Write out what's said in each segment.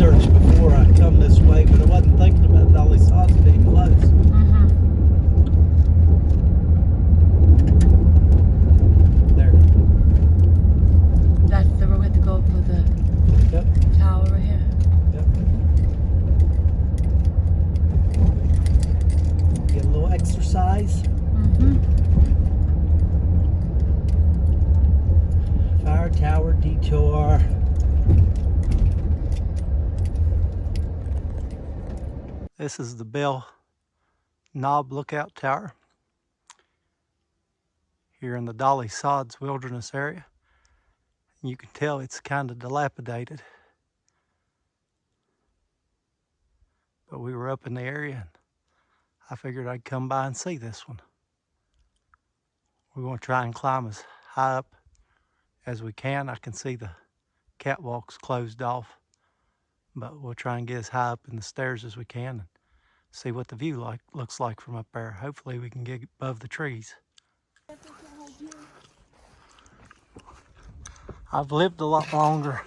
research before I come this way, but I wasn't thinking about Dolly Sods being close. There. That's the road we have to go for the tower right here. Get a little exercise. Fire tower detour. This is the Bell Knob Lookout Tower here in the Dolly Sods wilderness area. You can tell it's kind of dilapidated. But we were up in the area and I figured I'd come by and see this one. We're going to try and climb as high up as we can. I can see the catwalk's closed off, but we'll try and get as high up in the stairs as we can and see what the view looks like from up there. Hopefully we can get above the trees. I've lived a lot longer.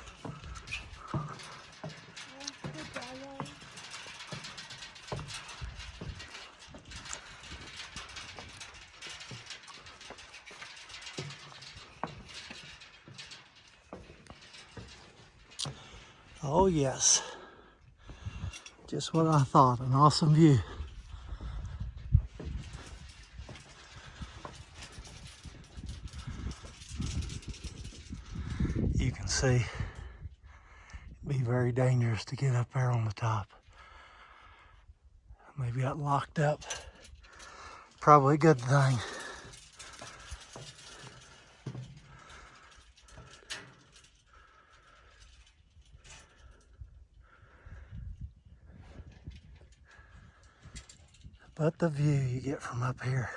Oh yes, just what I thought, an awesome view. You can see it'd be very dangerous to get up there on the top. Maybe got locked up. Probably a good thing. But the view you get from up here.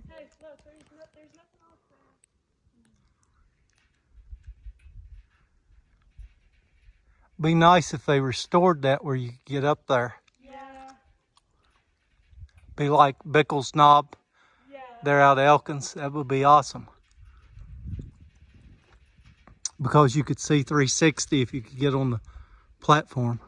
Hey, look, there's nothing else there. Be nice if they restored that where you could get up there. Yeah. Be like Bickle's Knob. Yeah. There out of Elkins. That would be awesome. Because you could see 360 if you could get on the platform.